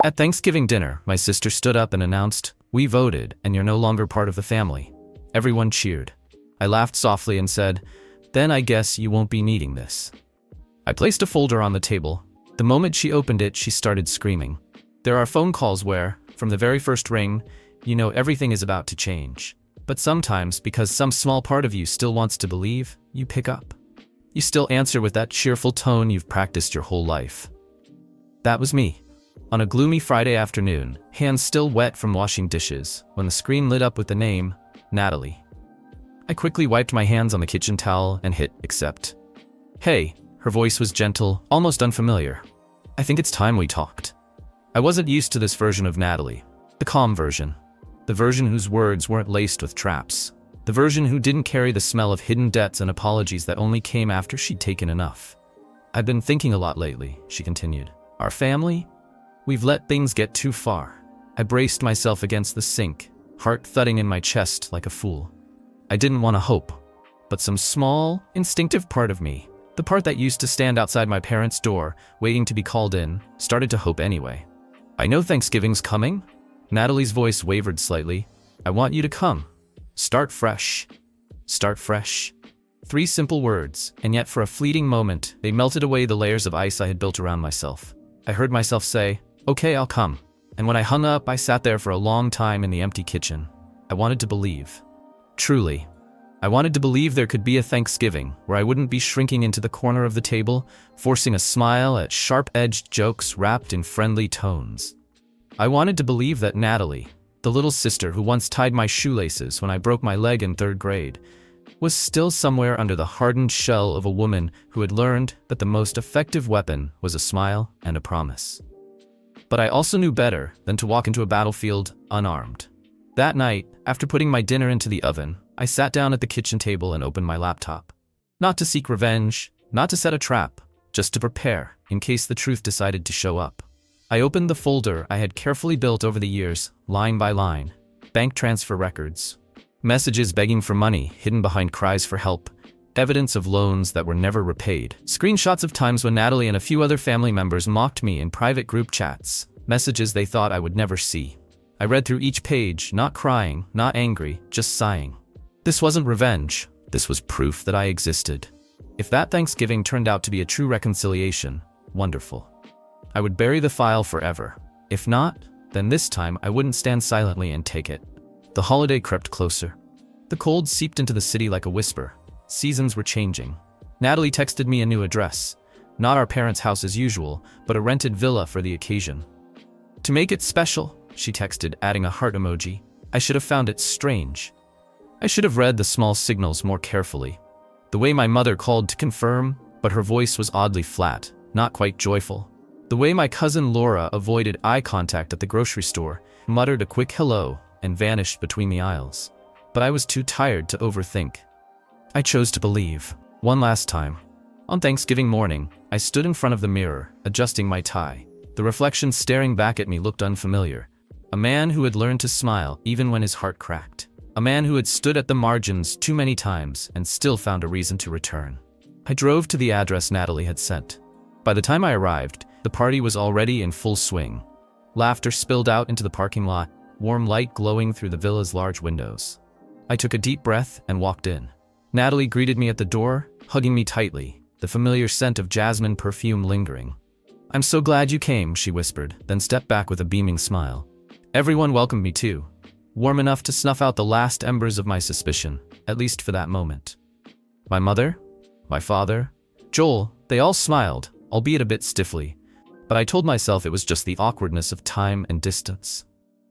At Thanksgiving dinner, my sister stood up and announced, "We voted, and you're no longer part of the family." Everyone cheered. I laughed softly and said, "Then I guess you won't be needing this." I placed a folder on the table. The moment she opened it, she started screaming. There are phone calls where, from the very first ring, you know everything is about to change. But sometimes, because some small part of you still wants to believe, you pick up. You still answer with that cheerful tone you've practiced your whole life. That was me. On a gloomy Friday afternoon, hands still wet from washing dishes, when the screen lit up with the name, Natalie. I quickly wiped my hands on the kitchen towel and hit accept. "Hey," her voice was gentle, almost unfamiliar. "I think it's time we talked." I wasn't used to this version of Natalie. The calm version. The version whose words weren't laced with traps. The version who didn't carry the smell of hidden debts and apologies that only came after she'd taken enough. "I've been thinking a lot lately," she continued. "Our family? We've let things get too far." I braced myself against the sink, heart thudding in my chest like a fool. I didn't want to hope, but some small, instinctive part of me, the part that used to stand outside my parents' door, waiting to be called in, started to hope anyway. "I know Thanksgiving's coming." Natalie's voice wavered slightly. "I want you to come. Start fresh. Start fresh." 3 simple words, and yet for a fleeting moment, they melted away the layers of ice I had built around myself. I heard myself say, "Okay, I'll come." And when I hung up, I sat there for a long time in the empty kitchen. I wanted to believe. Truly. I wanted to believe there could be a Thanksgiving where I wouldn't be shrinking into the corner of the table, forcing a smile at sharp-edged jokes wrapped in friendly tones. I wanted to believe that Natalie, the little sister who once tied my shoelaces when I broke my leg in 3rd grade, was still somewhere under the hardened shell of a woman who had learned that the most effective weapon was a smile and a promise. But I also knew better than to walk into a battlefield unarmed. That night, after putting my dinner into the oven, I sat down at the kitchen table and opened my laptop. Not to seek revenge, not to set a trap, just to prepare in case the truth decided to show up. I opened the folder I had carefully built over the years, line by line. Bank transfer records. Messages begging for money hidden behind cries for help. Evidence of loans that were never repaid. Screenshots of times when Natalie and a few other family members mocked me in private group chats. Messages they thought I would never see. I read through each page, not crying, not angry, just sighing. This wasn't revenge. This was proof that I existed. If that Thanksgiving turned out to be a true reconciliation, wonderful. I would bury the file forever. If not, then this time I wouldn't stand silently and take it. The holiday crept closer. The cold seeped into the city like a whisper. Seasons were changing. Natalie texted me a new address. Not our parents' house as usual, but a rented villa for the occasion. "To make it special," she texted, adding a heart emoji. I should have found it strange. I should have read the small signals more carefully. The way my mother called to confirm, but her voice was oddly flat, not quite joyful. The way my cousin Laura avoided eye contact at the grocery store, muttered a quick hello, and vanished between the aisles. But I was too tired to overthink. I chose to believe. One last time. On Thanksgiving morning, I stood in front of the mirror, adjusting my tie. The reflection staring back at me looked unfamiliar. A man who had learned to smile even when his heart cracked. A man who had stood at the margins too many times and still found a reason to return. I drove to the address Natalie had sent. By the time I arrived, the party was already in full swing. Laughter spilled out into the parking lot, warm light glowing through the villa's large windows. I took a deep breath and walked in. Natalie greeted me at the door, hugging me tightly, the familiar scent of jasmine perfume lingering. "I'm so glad you came," she whispered, then stepped back with a beaming smile. Everyone welcomed me too, warm enough to snuff out the last embers of my suspicion, at least for that moment. My mother, my father, Joel, they all smiled, albeit a bit stiffly, but I told myself it was just the awkwardness of time and distance.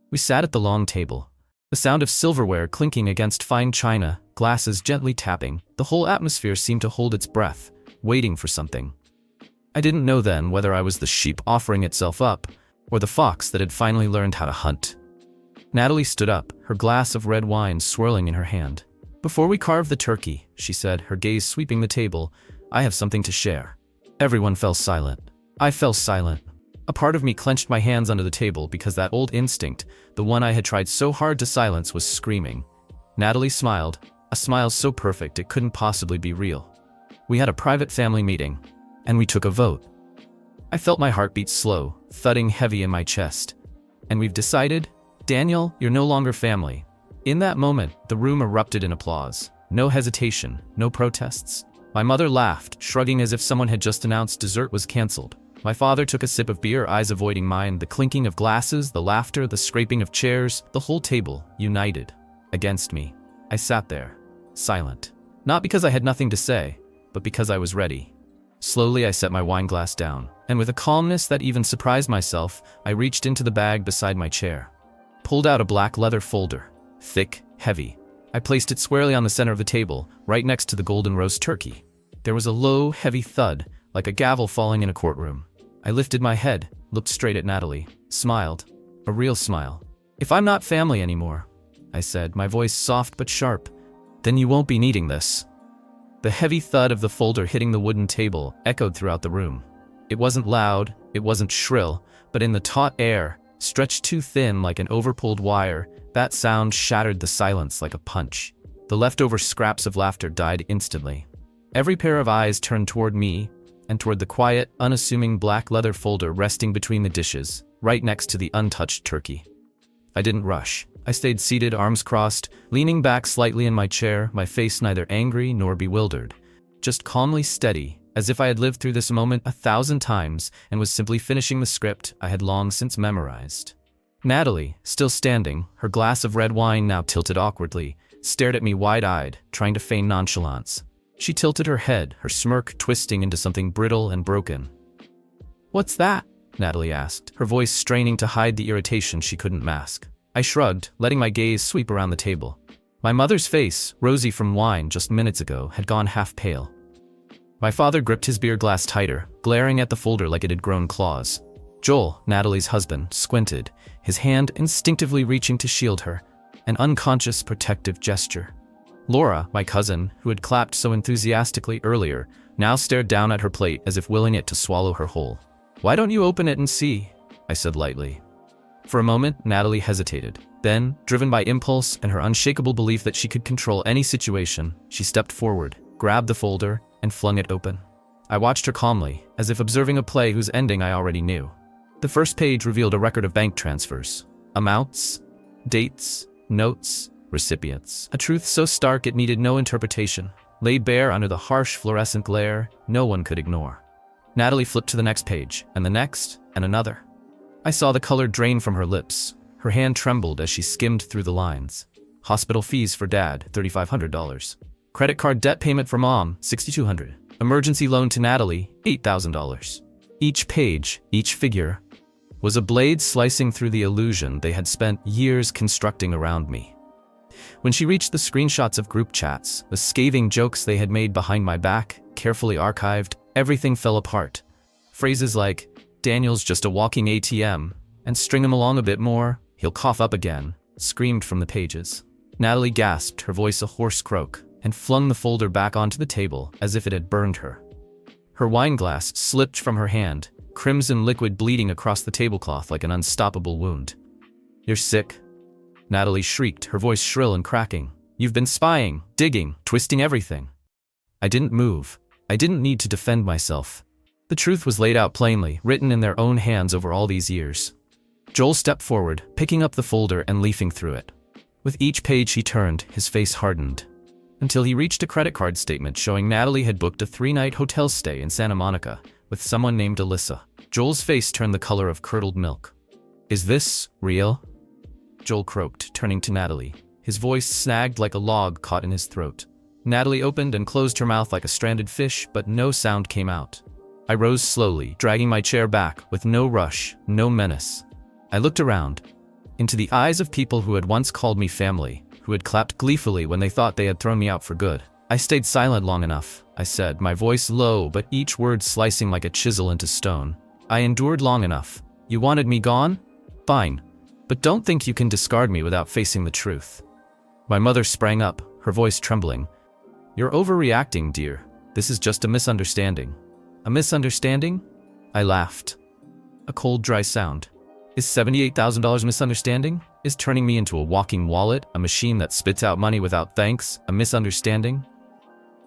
We sat at the long table. The sound of silverware clinking against fine china, glasses gently tapping, the whole atmosphere seemed to hold its breath, waiting for something. I didn't know then whether I was the sheep offering itself up, or the fox that had finally learned how to hunt. Natalie stood up, her glass of red wine swirling in her hand. "Before we carve the turkey," she said, her gaze sweeping the table, "I have something to share." Everyone fell silent. I fell silent. A part of me clenched my hands under the table because that old instinct, the one I had tried so hard to silence, was screaming. Natalie smiled, a smile so perfect it couldn't possibly be real. We had a private family meeting, and we took a vote. I felt my heartbeat slow, thudding heavy in my chest. And we've decided? Daniel, you're no longer family. In that moment, the room erupted in applause. No hesitation, no protests. My mother laughed, shrugging as if someone had just announced dessert was cancelled. My father took a sip of beer, eyes avoiding mine, the clinking of glasses, the laughter, the scraping of chairs, the whole table, united. Against me. I sat there, silent. Not because I had nothing to say, but because I was ready. Slowly, I set my wine glass down, and with a calmness that even surprised myself, I reached into the bag beside my chair. Pulled out a black leather folder, thick, heavy. I placed it squarely on the center of the table, right next to the golden roast turkey. There was a low, heavy thud, like a gavel falling in a courtroom. I lifted my head, looked straight at Natalie, smiled. A real smile. "If I'm not family anymore," I said, my voice soft but sharp, "then you won't be needing this." The heavy thud of the folder hitting the wooden table echoed throughout the room. It wasn't loud, it wasn't shrill, but in the taut air, stretched too thin like an overpulled wire, that sound shattered the silence like a punch. The leftover scraps of laughter died instantly. Every pair of eyes turned toward me, and toward the quiet, unassuming black leather folder resting between the dishes, right next to the untouched turkey. I didn't rush. I stayed seated, arms crossed, leaning back slightly in my chair, my face neither angry nor bewildered, just calmly steady, as if I had lived through this moment 1,000 times and was simply finishing the script I had long since memorized. Natalie, still standing, her glass of red wine now tilted awkwardly, stared at me wide-eyed, trying to feign nonchalance. She tilted her head, her smirk twisting into something brittle and broken. "What's that?" Natalie asked, her voice straining to hide the irritation she couldn't mask. I shrugged, letting my gaze sweep around the table. My mother's face, rosy from wine just minutes ago, had gone half pale. My father gripped his beer glass tighter, glaring at the folder like it had grown claws. Joel, Natalie's husband, squinted, his hand instinctively reaching to shield her, an unconscious protective gesture. Laura, my cousin, who had clapped so enthusiastically earlier, now stared down at her plate as if willing it to swallow her whole. "Why don't you open it and see?" I said lightly. For a moment, Natalie hesitated. Then, driven by impulse and her unshakable belief that she could control any situation, she stepped forward, grabbed the folder, and flung it open. I watched her calmly, as if observing a play whose ending I already knew. The first page revealed a record of bank transfers. Amounts, dates, notes, recipients. A truth so stark it needed no interpretation, laid bare under the harsh fluorescent glare no one could ignore. Natalie flipped to the next page, and the next, and another. I saw the color drain from her lips. Her hand trembled as she skimmed through the lines. Hospital fees for Dad, $3,500. Credit card debt payment for Mom, $6,200. Emergency loan to Natalie, $8,000. Each page, each figure, was a blade slicing through the illusion they had spent years constructing around me. When she reached the screenshots of group chats, the scathing jokes they had made behind my back, carefully archived, everything fell apart. Phrases like, "Daniel's just a walking ATM," and "string him along a bit more, he'll cough up again," screamed from the pages. Natalie gasped, her voice a hoarse croak, and flung the folder back onto the table as if it had burned her. Her wine glass slipped from her hand, crimson liquid bleeding across the tablecloth like an unstoppable wound. "You're sick," Natalie shrieked, her voice shrill and cracking. "You've been spying, digging, twisting everything." I didn't move. I didn't need to defend myself. The truth was laid out plainly, written in their own hands over all these years. Joel stepped forward, picking up the folder and leafing through it. With each page he turned, his face hardened, until he reached a credit card statement showing Natalie had booked a 3-night hotel stay in Santa Monica with someone named Alyssa. Joel's face turned the color of curdled milk. "Is this real?" Joel croaked, turning to Natalie. His voice snagged like a log caught in his throat. Natalie opened and closed her mouth like a stranded fish, but no sound came out. I rose slowly, dragging my chair back, with no rush, no menace. I looked around, into the eyes of people who had once called me family, who had clapped gleefully when they thought they had thrown me out for good. "I stayed silent long enough," I said, my voice low but each word slicing like a chisel into stone. "I endured long enough. You wanted me gone? Fine. But don't think you can discard me without facing the truth." My mother sprang up, her voice trembling. "You're overreacting, dear. This is just a misunderstanding." "A misunderstanding?" I laughed. A cold, dry sound. "Is $78,000 misunderstanding? Is turning me into a walking wallet, a machine that spits out money without thanks, a misunderstanding?"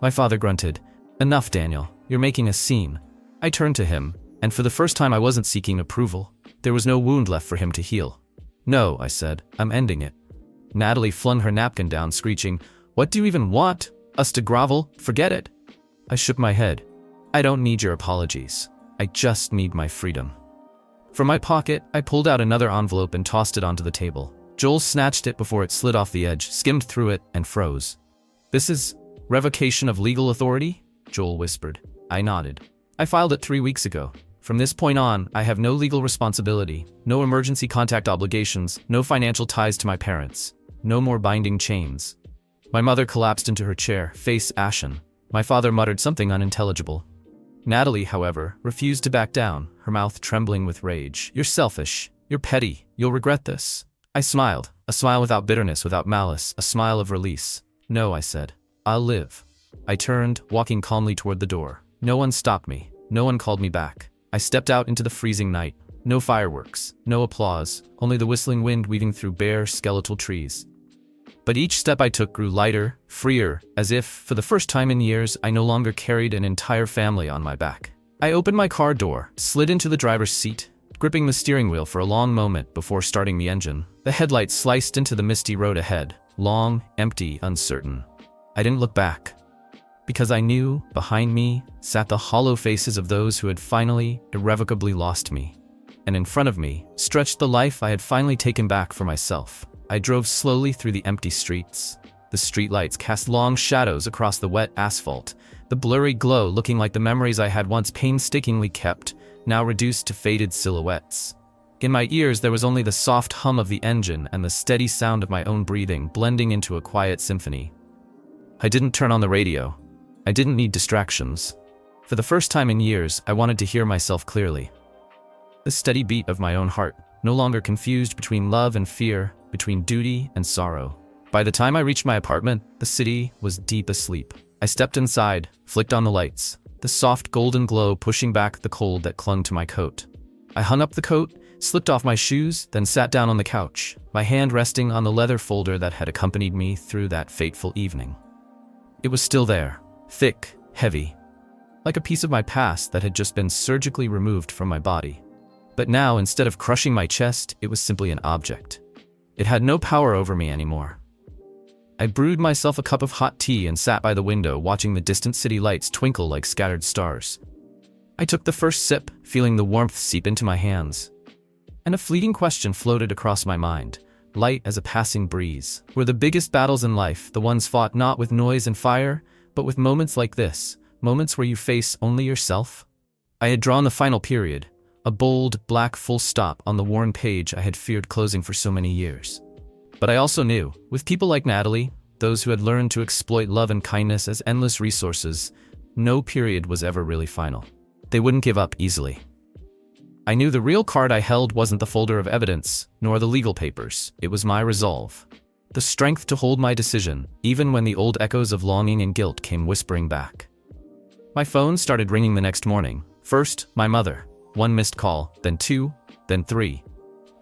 My father grunted. "Enough, Daniel. You're making a scene." I turned to him, And for the first time I wasn't seeking approval. There was no wound left for him to heal. "No," I said, "I'm ending it." Natalie flung her napkin down, screeching, "What do you even want? Us to grovel? Forget it." I shook my head. "I don't need your apologies. I just need my freedom." From my pocket, I pulled out another envelope and tossed it onto the table. Joel snatched it before it slid off the edge, skimmed through it, and froze. "This is revocation of legal authority?" Joel whispered. I nodded. "I filed it 3 weeks ago. From this point on, I have no legal responsibility, no emergency contact obligations, no financial ties to my parents. No more binding chains." My mother collapsed into her chair, face ashen. My father muttered something unintelligible. Natalie, however, refused to back down, her mouth trembling with rage. "You're selfish. You're petty. You'll regret this." I smiled, a smile without bitterness, without malice, a smile of release. "No," I said. "I'll live." I turned, walking calmly toward the door. No one stopped me. No one called me back. I stepped out into the freezing night. No fireworks, no applause, only the whistling wind weaving through bare, skeletal trees. But each step I took grew lighter, freer, as if, for the first time in years, I no longer carried an entire family on my back. I opened my car door, slid into the driver's seat, gripping the steering wheel for a long moment before starting the engine. The headlights sliced into the misty road ahead, long, empty, uncertain. I didn't look back, because I knew, behind me, sat the hollow faces of those who had finally, irrevocably lost me. And in front of me, stretched the life I had finally taken back for myself. I drove slowly through the empty streets. The streetlights cast long shadows across the wet asphalt, the blurry glow looking like the memories I had once painstakingly kept, now reduced to faded silhouettes. In my ears there was only the soft hum of the engine and the steady sound of my own breathing blending into a quiet symphony. I didn't turn on the radio. I didn't need distractions. For the first time in years, I wanted to hear myself clearly. The steady beat of my own heart, no longer confused between love and fear, between duty and sorrow. By the time I reached my apartment, the city was deep asleep. I stepped inside, flicked on the lights, the soft golden glow pushing back the cold that clung to my coat. I hung up the coat, slipped off my shoes, then sat down on the couch, my hand resting on the leather folder that had accompanied me through that fateful evening. It was still there, thick, heavy, like a piece of my past that had just been surgically removed from my body. But now, instead of crushing my chest, it was simply an object. It had no power over me anymore. I brewed myself a cup of hot tea and sat by the window watching the distant city lights twinkle like scattered stars. I took the first sip, feeling the warmth seep into my hands. And a fleeting question floated across my mind, light as a passing breeze. Were the biggest battles in life the ones fought not with noise and fire, but with moments like this, moments where you face only yourself? I had drawn the final period, a bold, black full stop on the worn page I had feared closing for so many years. But I also knew, with people like Natalie, those who had learned to exploit love and kindness as endless resources, no period was ever really final. They wouldn't give up easily. I knew the real card I held wasn't the folder of evidence, nor the legal papers. It was my resolve. The strength to hold my decision, even when the old echoes of longing and guilt came whispering back. My phone started ringing the next morning. First, my mother. 1 missed call, then 2, then 3.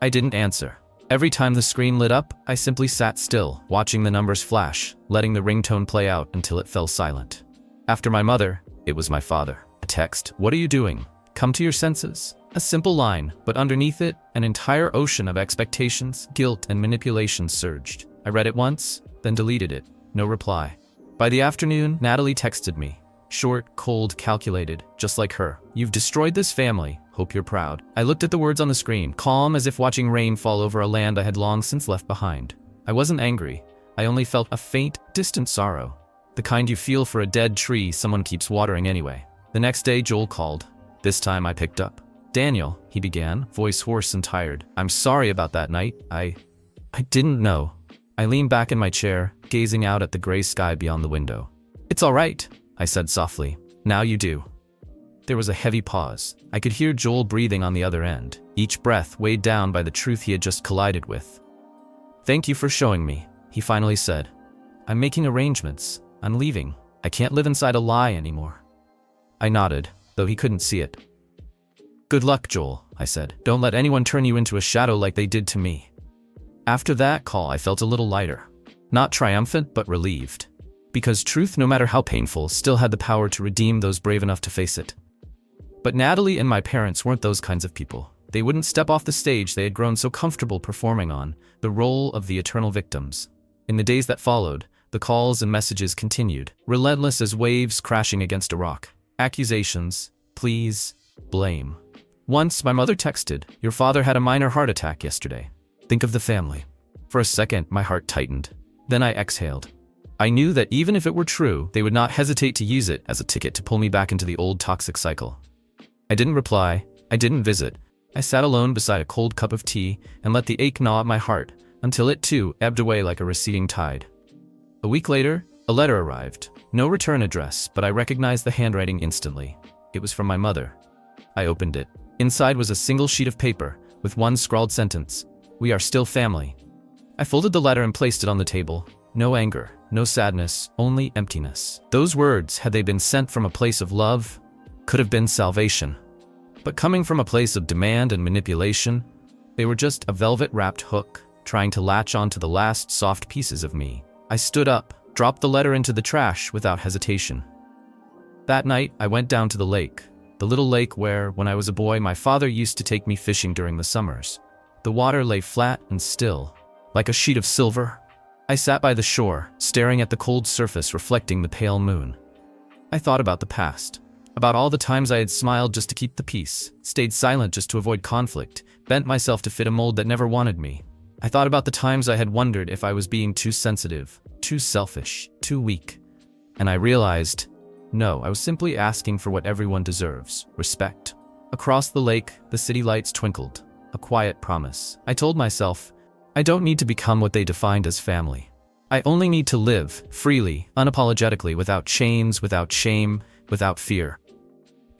I didn't answer. Every time the screen lit up, I simply sat still, watching the numbers flash, letting the ringtone play out until it fell silent. After my mother, it was my father. A text, "What are you doing? Come to your senses." A simple line, but underneath it, an entire ocean of expectations, guilt, and manipulation surged. I read it once, then deleted it. No reply. By the afternoon, Natalie texted me. Short, cold, calculated, just like her. "You've destroyed this family. Hope you're proud." I looked at the words on the screen, calm as if watching rain fall over a land I had long since left behind. I wasn't angry. I only felt a faint, distant sorrow. The kind you feel for a dead tree someone keeps watering anyway. The next day, Joel called. This time I picked up. "Daniel," he began, voice hoarse and tired. "I'm sorry about that night. I didn't know." I leaned back in my chair, gazing out at the gray sky beyond the window. "It's all right," I said softly. "Now you do." There was a heavy pause. I could hear Joel breathing on the other end, each breath weighed down by the truth he had just collided with. "Thank you for showing me," he finally said. "I'm making arrangements. I'm leaving. I can't live inside a lie anymore." I nodded, though he couldn't see it. "Good luck, Joel," I said. "Don't let anyone turn you into a shadow like they did to me." After that call, I felt a little lighter. Not triumphant, but relieved. Because truth, no matter how painful, still had the power to redeem those brave enough to face it. But Natalie and my parents weren't those kinds of people. They wouldn't step off the stage they had grown so comfortable performing on, the role of the eternal victims. In the days that followed, the calls and messages continued, relentless as waves crashing against a rock. Accusations, pleas, blame. Once, my mother texted, "Your father had a minor heart attack yesterday. Think of the family." For a second, my heart tightened. Then I exhaled. I knew that even if it were true, they would not hesitate to use it as a ticket to pull me back into the old toxic cycle. I didn't reply. I didn't visit. I sat alone beside a cold cup of tea and let the ache gnaw at my heart until it too ebbed away like a receding tide. A week later, a letter arrived. No return address, but I recognized the handwriting instantly. It was from my mother. I opened it. Inside was a single sheet of paper with one scrawled sentence: "We are still family." I folded the letter and placed it on the table. No anger, no sadness, only emptiness. Those words, had they been sent from a place of love, could have been salvation. But coming from a place of demand and manipulation, they were just a velvet-wrapped hook, trying to latch onto the last soft pieces of me. I stood up, dropped the letter into the trash without hesitation. That night, I went down to the lake. The little lake where, when I was a boy, my father used to take me fishing during the summers. The water lay flat and still, like a sheet of silver. I sat by the shore, staring at the cold surface reflecting the pale moon. I thought about the past, about all the times I had smiled just to keep the peace, stayed silent just to avoid conflict, bent myself to fit a mold that never wanted me. I thought about the times I had wondered if I was being too sensitive, too selfish, too weak. And I realized, no, I was simply asking for what everyone deserves: respect. Across the lake, the city lights twinkled, a quiet promise. I told myself, I don't need to become what they defined as family. I only need to live, freely, unapologetically, without chains, without shame, without fear.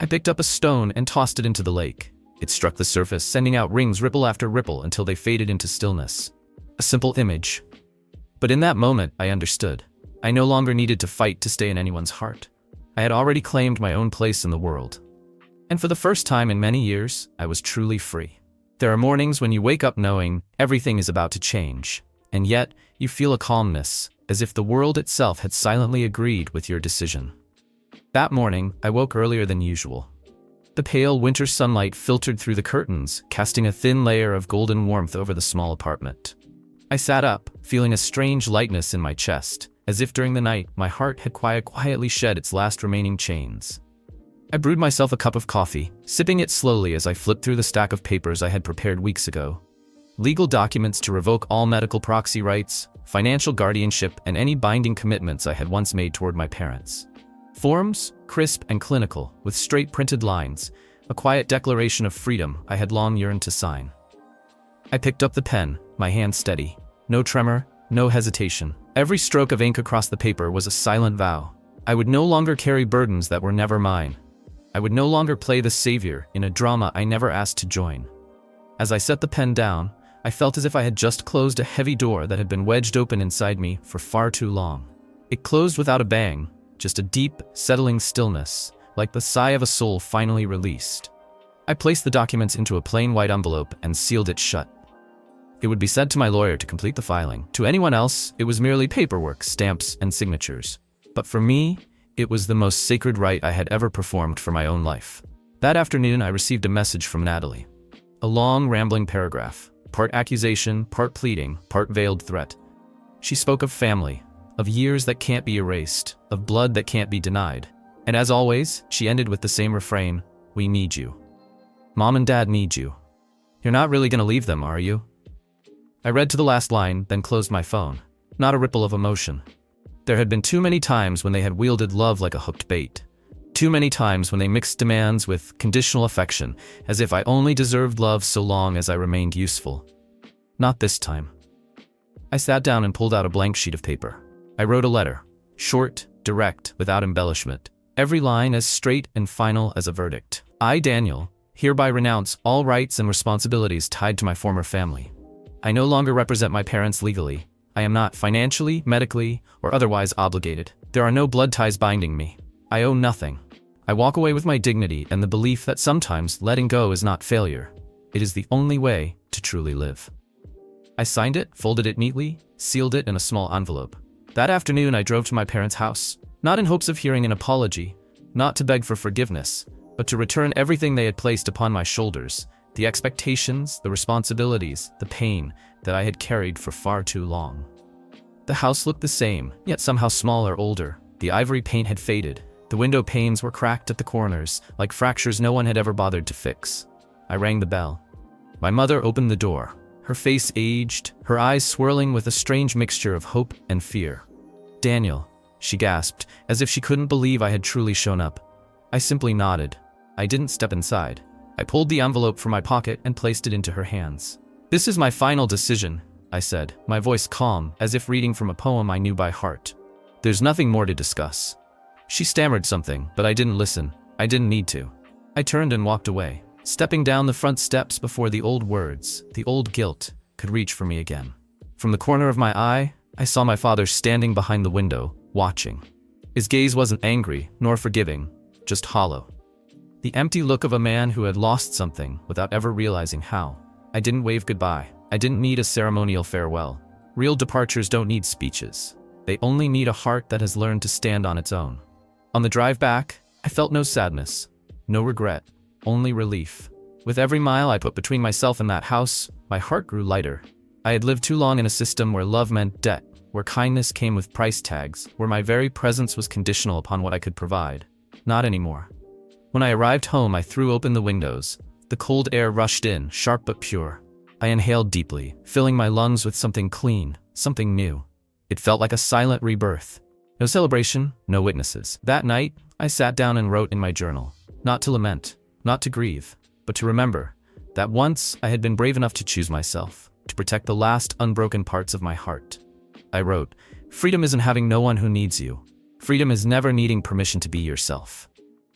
I picked up a stone and tossed it into the lake. It struck the surface, sending out rings ripple after ripple until they faded into stillness. A simple image. But in that moment, I understood. I no longer needed to fight to stay in anyone's heart. I had already claimed my own place in the world. And for the first time in many years, I was truly free. There are mornings when you wake up knowing everything is about to change, and yet you feel a calmness, as if the world itself had silently agreed with your decision. That morning, I woke earlier than usual. The pale winter sunlight filtered through the curtains, casting a thin layer of golden warmth over the small apartment. I sat up, feeling a strange lightness in my chest, as if during the night my heart had quietly shed its last remaining chains. I brewed myself a cup of coffee, sipping it slowly as I flipped through the stack of papers I had prepared weeks ago. Legal documents to revoke all medical proxy rights, financial guardianship, and any binding commitments I had once made toward my parents. Forms, crisp and clinical, with straight printed lines, a quiet declaration of freedom I had long yearned to sign. I picked up the pen, my hand steady. No tremor, no hesitation. Every stroke of ink across the paper was a silent vow. I would no longer carry burdens that were never mine. I would no longer play the savior in a drama I never asked to join. As I set the pen down, I felt as if I had just closed a heavy door that had been wedged open inside me for far too long. It closed without a bang, just a deep, settling stillness, like the sigh of a soul finally released. I placed the documents into a plain white envelope and sealed it shut. It would be sent to my lawyer to complete the filing. To anyone else, it was merely paperwork, stamps, and signatures. But for me, it was the most sacred rite I had ever performed for my own life. That afternoon, I received a message from Natalie. A long, rambling paragraph, part accusation, part pleading, part veiled threat. She spoke of family, of years that can't be erased, of blood that can't be denied. And as always, she ended with the same refrain: "We need you. Mom and Dad need you. You're not really gonna leave them, are you?" I read to the last line, then closed my phone. Not a ripple of emotion. There had been too many times when they had wielded love like a hooked bait. Too many times when they mixed demands with conditional affection, as if I only deserved love so long as I remained useful. Not this time. I sat down and pulled out a blank sheet of paper. I wrote a letter. Short, direct, without embellishment. Every line as straight and final as a verdict. I, Daniel, hereby renounce all rights and responsibilities tied to my former family. I no longer represent my parents legally. I am not financially, medically, or otherwise obligated. There are no blood ties binding me. I owe nothing. I walk away with my dignity and the belief that sometimes letting go is not failure. It is the only way to truly live. I signed it, folded it neatly, sealed it in a small envelope. That afternoon, I drove to my parents' house, not in hopes of hearing an apology, not to beg for forgiveness, but to return everything they had placed upon my shoulders, the expectations, the responsibilities, the pain that I had carried for far too long. The house looked the same, yet somehow smaller, older. The ivory paint had faded. The window panes were cracked at the corners, like fractures no one had ever bothered to fix. I rang the bell. My mother opened the door, her face aged, her eyes swirling with a strange mixture of hope and fear. "Daniel," she gasped, as if she couldn't believe I had truly shown up. I simply nodded. I didn't step inside. I pulled the envelope from my pocket and placed it into her hands. "This is my final decision," I said, my voice calm, as if reading from a poem I knew by heart. "There's nothing more to discuss." She stammered something, but I didn't listen. I didn't need to. I turned and walked away, stepping down the front steps before the old words, the old guilt, could reach for me again. From the corner of my eye, I saw my father standing behind the window, watching. His gaze wasn't angry, nor forgiving, just hollow. The empty look of a man who had lost something without ever realizing how. I didn't wave goodbye. I didn't need a ceremonial farewell. Real departures don't need speeches. They only need a heart that has learned to stand on its own. On the drive back, I felt no sadness, no regret, only relief. With every mile I put between myself and that house, my heart grew lighter. I had lived too long in a system where love meant debt, where kindness came with price tags, where my very presence was conditional upon what I could provide. Not anymore. When I arrived home, I threw open the windows. The cold air rushed in, sharp but pure. I inhaled deeply, filling my lungs with something clean, something new. It felt like a silent rebirth. No celebration, no witnesses. That night, I sat down and wrote in my journal. Not to lament, not to grieve, but to remember that once I had been brave enough to choose myself, to protect the last unbroken parts of my heart. I wrote, "Freedom isn't having no one who needs you. Freedom is never needing permission to be yourself."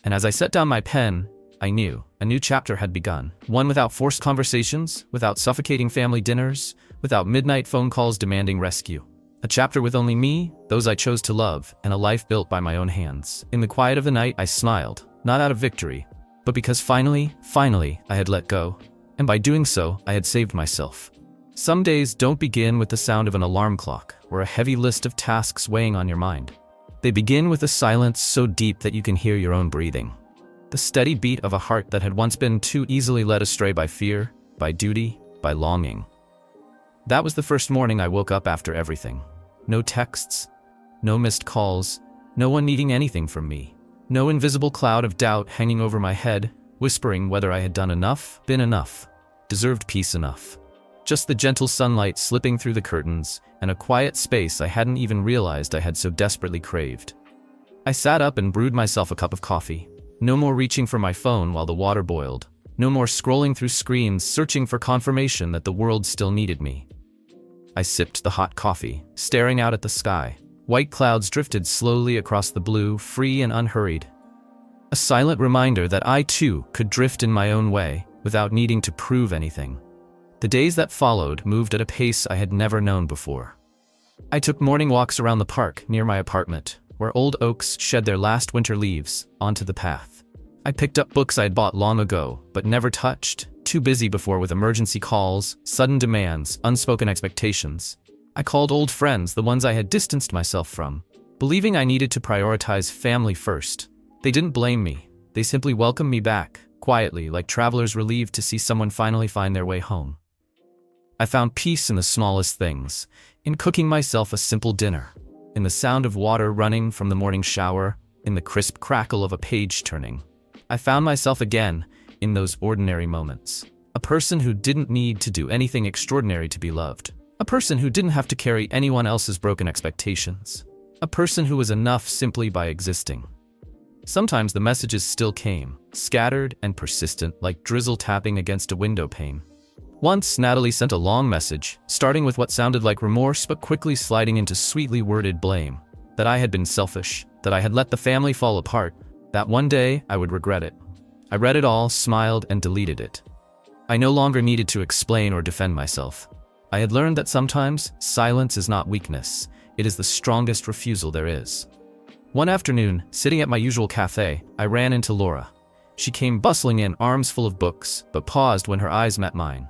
And as I set down my pen, I knew a new chapter had begun. One without forced conversations, without suffocating family dinners, without midnight phone calls demanding rescue. A chapter with only me, those I chose to love, and a life built by my own hands. In the quiet of the night, I smiled, not out of victory, but because finally, I had let go. And by doing so, I had saved myself. Some days don't begin with the sound of an alarm clock or a heavy list of tasks weighing on your mind. They begin with a silence so deep that you can hear your own breathing. The steady beat of a heart that had once been too easily led astray by fear, by duty, by longing. That was the first morning I woke up after everything. No texts, no missed calls, no one needing anything from me. No invisible cloud of doubt hanging over my head, whispering whether I had done enough, been enough, deserved peace enough. Just the gentle sunlight slipping through the curtains, and a quiet space I hadn't even realized I had so desperately craved. I sat up and brewed myself a cup of coffee. No more reaching for my phone while the water boiled. No more scrolling through screens searching for confirmation that the world still needed me. I sipped the hot coffee, staring out at the sky. White clouds drifted slowly across the blue, free and unhurried. A silent reminder that I too could drift in my own way, without needing to prove anything. The days that followed moved at a pace I had never known before. I took morning walks around the park near my apartment, where old oaks shed their last winter leaves onto the path. I picked up books I'd bought long ago, but never touched, too busy before with emergency calls, sudden demands, unspoken expectations. I called old friends, the ones I had distanced myself from, believing I needed to prioritize family first. They didn't blame me. They simply welcomed me back, quietly, like travelers relieved to see someone finally find their way home. I found peace in the smallest things, in cooking myself a simple dinner, in the sound of water running from the morning shower, in the crisp crackle of a page turning. I found myself again in those ordinary moments. A person who didn't need to do anything extraordinary to be loved. A person who didn't have to carry anyone else's broken expectations. A person who was enough simply by existing. Sometimes the messages still came, scattered and persistent, like drizzle tapping against a window pane. Once, Natalie sent a long message, starting with what sounded like remorse but quickly sliding into sweetly worded blame. That I had been selfish, that I had let the family fall apart, that one day I would regret it. I read it all, smiled, and deleted it. I no longer needed to explain or defend myself. I had learned that sometimes silence is not weakness, it is the strongest refusal there is. One afternoon, sitting at my usual cafe, I ran into Laura. She came bustling in, arms full of books, but paused when her eyes met mine.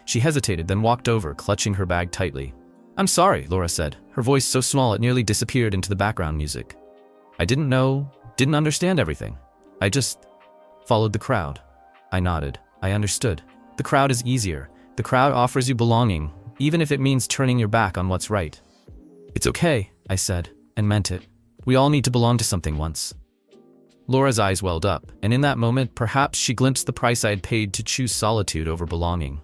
She hesitated, then walked over, clutching her bag tightly. "I'm sorry," Laura said, her voice so small it nearly disappeared into the background music. "I didn't understand everything. I just..." Followed the crowd. I nodded. I understood. The crowd is easier. The crowd offers you belonging, even if it means turning your back on what's right. It's okay, I said, and meant it. We all need to belong to something once. Laura's eyes welled up, and in that moment, perhaps she glimpsed the price I had paid to choose solitude over belonging.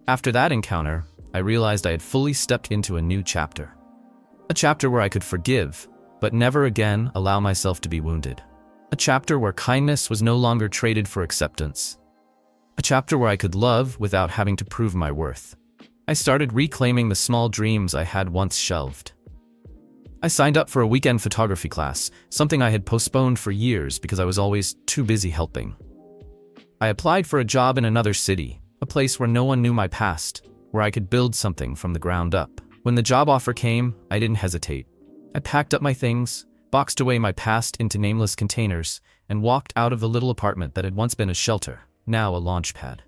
After that encounter, I realized I had fully stepped into a new chapter. A chapter where I could forgive, but never again allow myself to be wounded. A chapter where kindness was no longer traded for acceptance. A chapter where I could love without having to prove my worth. I started reclaiming the small dreams I had once shelved. I signed up for a weekend photography class, something I had postponed for years because I was always too busy helping. I applied for a job in another city, a place where no one knew my past, where I could build something from the ground up. When the job offer came, I didn't hesitate. I packed up my things, boxed away my past into nameless containers, and walked out of the little apartment that had once been a shelter, now a launch pad.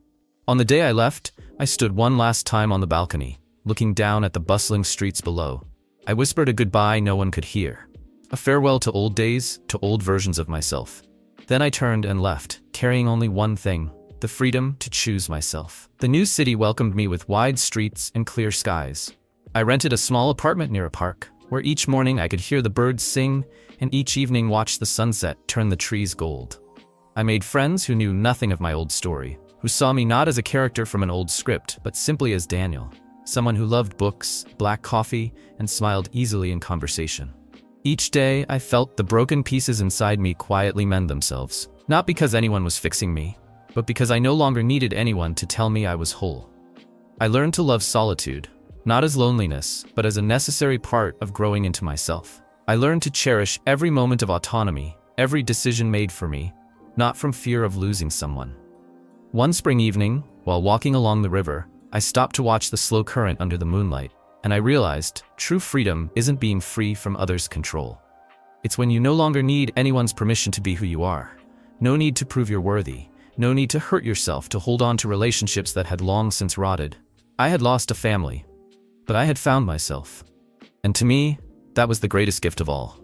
On the day I left, I stood one last time on the balcony, looking down at the bustling streets below. I whispered a goodbye no one could hear. A farewell to old days, to old versions of myself. Then I turned and left, carrying only one thing: the freedom to choose myself. The new city welcomed me with wide streets and clear skies. I rented a small apartment near a park, where each morning I could hear the birds sing and each evening watch the sunset turn the trees gold. I made friends who knew nothing of my old story, who saw me not as a character from an old script, but simply as Daniel, someone who loved books, black coffee, and smiled easily in conversation. Each day, I felt the broken pieces inside me quietly mend themselves, not because anyone was fixing me, but because I no longer needed anyone to tell me I was whole. I learned to love solitude, not as loneliness, but as a necessary part of growing into myself. I learned to cherish every moment of autonomy, every decision made for me, not from fear of losing someone. One spring evening, while walking along the river, I stopped to watch the slow current under the moonlight, and I realized true freedom isn't being free from others' control. It's when you no longer need anyone's permission to be who you are. No need to prove you're worthy. No need to hurt yourself to hold on to relationships that had long since rotted. I had lost a family, but I had found myself. And to me, that was the greatest gift of all.